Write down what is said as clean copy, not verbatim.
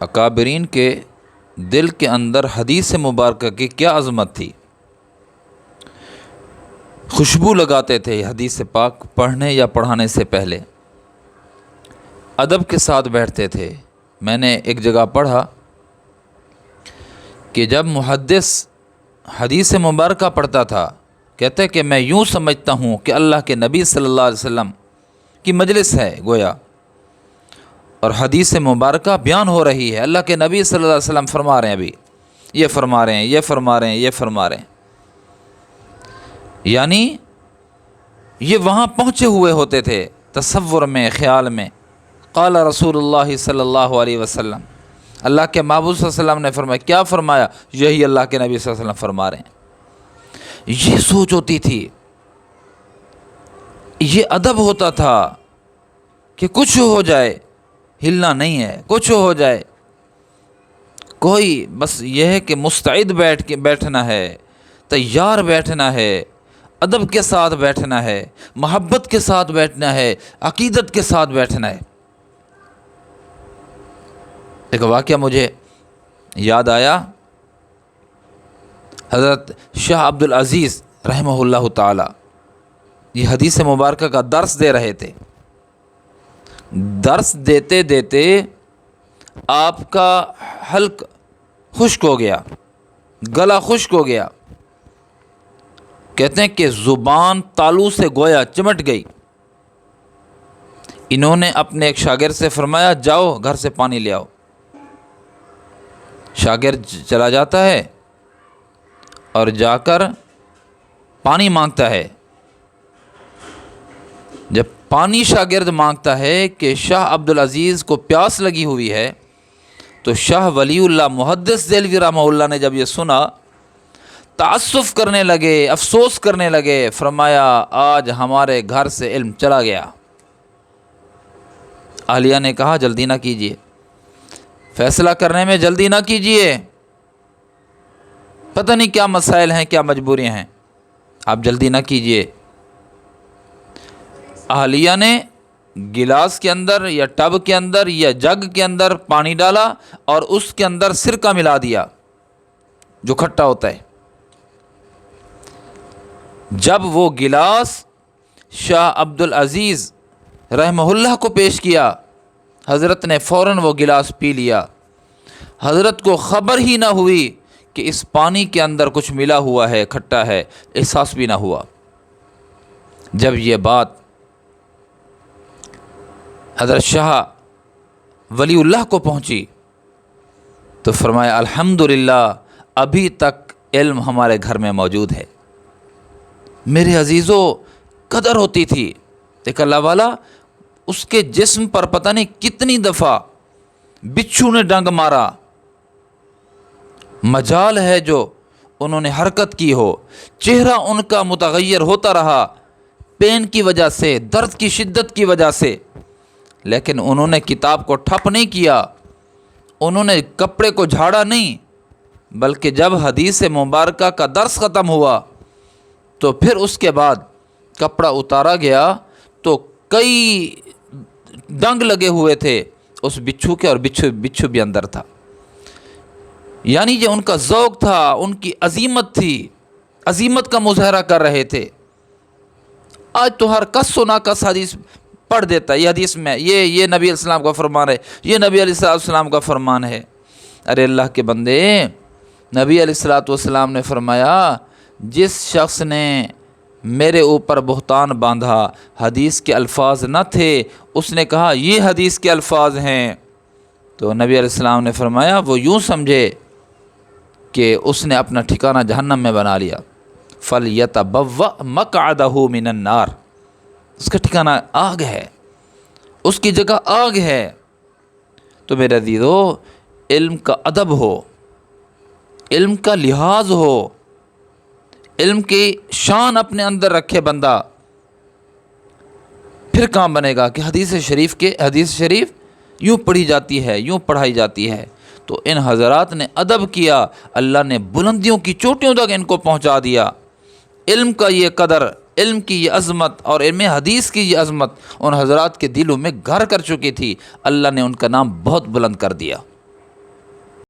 اکابرین کے دل کے اندر حدیث مبارکہ کی کیا عظمت تھی، خوشبو لگاتے تھے حدیث پاک پڑھنے یا پڑھانے سے پہلے، ادب کے ساتھ بیٹھتے تھے۔ میں نے ایک جگہ پڑھا کہ جب محدث حدیث مبارکہ پڑھتا تھا، کہتے کہ میں یوں سمجھتا ہوں کہ اللہ کے نبی صلی اللہ علیہ وسلم کی مجلس ہے گویا، اور حدیث مبارکہ بیان ہو رہی ہے، اللہ کے نبی صلی اللہ علیہ وسلم فرما رہے ہیں، ابھی یہ فرما رہے ہیں، یہ فرما رہے ہیں، یہ فرما رہے ہیں، یعنی یہ وہاں پہنچے ہوئے ہوتے تھے تصور میں، خیال میں۔ قال رسول اللہ صلی اللہ علیہ وسلم، اللہ کے محبوب صلی اللہ علیہ وسلم نے فرمایا، کیا فرمایا؟ یہی اللہ کے نبی صلی اللہ علیہ وسلم فرما رہے ہیں۔ یہ سوچ ہوتی تھی، یہ ادب ہوتا تھا کہ کچھ ہو جائے ہلنا نہیں ہے، کچھ ہو جائے، کوئی بس یہ ہے کہ مستعد بیٹھنا ہے، تیار بیٹھنا ہے، ادب کے ساتھ بیٹھنا ہے، محبت کے ساتھ بیٹھنا ہے، عقیدت کے ساتھ بیٹھنا ہے۔ ایک واقعہ مجھے یاد آیا، حضرت شاہ عبد العزیز رحمہ اللہ تعالی یہ حدیث مبارکہ کا درس دے رہے تھے۔ درس دیتے دیتے آپ کا حلق خشک ہو گیا، گلا خشک ہو گیا، کہتے ہیں کہ زبان تالو سے گویا چمٹ گئی۔ انہوں نے اپنے ایک شاگرد سے فرمایا، جاؤ گھر سے پانی لے آؤ۔ شاگرد چلا جاتا ہے اور جا کر پانی مانگتا ہے۔ جب پانی شاگرد مانگتا ہے کہ شاہ عبد العزیز کو پیاس لگی ہوئی ہے، تو شاہ ولی اللہ محدث دہلوی رحمہ اللہ نے جب یہ سنا، تعصف کرنے لگے، افسوس کرنے لگے، فرمایا آج ہمارے گھر سے علم چلا گیا۔ اہلیہ نے کہا جلدی نہ کیجیے، فیصلہ کرنے میں جلدی نہ کیجیے، پتہ نہیں کیا مسائل ہیں، کیا مجبوریاں ہیں، آپ جلدی نہ کیجیے۔ اہلیہ نے گلاس کے اندر یا ٹب کے اندر یا جگ کے اندر پانی ڈالا اور اس کے اندر سرکہ ملا دیا جو کھٹا ہوتا ہے۔ جب وہ گلاس شاہ عبد العزیز رحمہ اللہ کو پیش کیا، حضرت نے فوراً وہ گلاس پی لیا۔ حضرت کو خبر ہی نہ ہوئی کہ اس پانی کے اندر کچھ ملا ہوا ہے، کھٹا ہے، احساس بھی نہ ہوا۔ جب یہ بات حضرت شاہ ولی اللہ کو پہنچی تو فرمایا الحمدللہ ابھی تک علم ہمارے گھر میں موجود ہے۔ میرے عزیزو، قدر ہوتی تھی، ایک اللہ والا اس کے جسم پر پتہ نہیں کتنی دفعہ بچھو نے ڈنگ مارا، مجال ہے جو انہوں نے حرکت کی ہو، چہرہ ان کا متغیر ہوتا رہا پین کی وجہ سے، درد کی شدت کی وجہ سے، لیکن انہوں نے کتاب کو ٹھپ نہیں کیا، انہوں نے کپڑے کو جھاڑا نہیں، بلکہ جب حدیث مبارکہ کا درس ختم ہوا تو پھر اس کے بعد کپڑا اتارا گیا تو کئی ڈنگ لگے ہوئے تھے اس بچھو کے، اور بچھو بھی اندر تھا۔ یعنی یہ ان کا ذوق تھا، ان کی عظیمت تھی، عظیمت کا مظاہرہ کر رہے تھے۔ آج تو ہر کس و ناکس حدیث پڑھ دیتا ہے، یہ حدیث میں یہ نبی علیہ السلام کا فرمان ہے، یہ نبی علیہ السلام کا فرمان ہے۔ ارے اللہ کے بندے، نبی علیہ السلام نے فرمایا جس شخص نے میرے اوپر بہتان باندھا، حدیث کے الفاظ نہ تھے، اس نے کہا یہ حدیث کے الفاظ ہیں، تو نبی علیہ السلام نے فرمایا وہ یوں سمجھے کہ اس نے اپنا ٹھکانہ جہنم میں بنا لیا۔ فَلْيَتَبَوَّأْ مَقْعَدَهُ مِنَ النَّارِ، اس کا ٹھکانہ آگ ہے، اس کی جگہ آگ ہے۔ تو میرے عزیزو، علم کا ادب ہو، علم کا لحاظ ہو، علم کی شان اپنے اندر رکھے بندہ، پھر کام بنے گا کہ حدیث شریف یوں پڑھی جاتی ہے، یوں پڑھائی جاتی ہے۔ تو ان حضرات نے ادب کیا، اللہ نے بلندیوں کی چوٹیوں تک ان کو پہنچا دیا۔ علم کا یہ قدر، علم کی یہ عظمت اور علم حدیث کی یہ عظمت ان حضرات کے دلوں میں گھر کر چکی تھی، اللہ نے ان کا نام بہت بلند کر دیا۔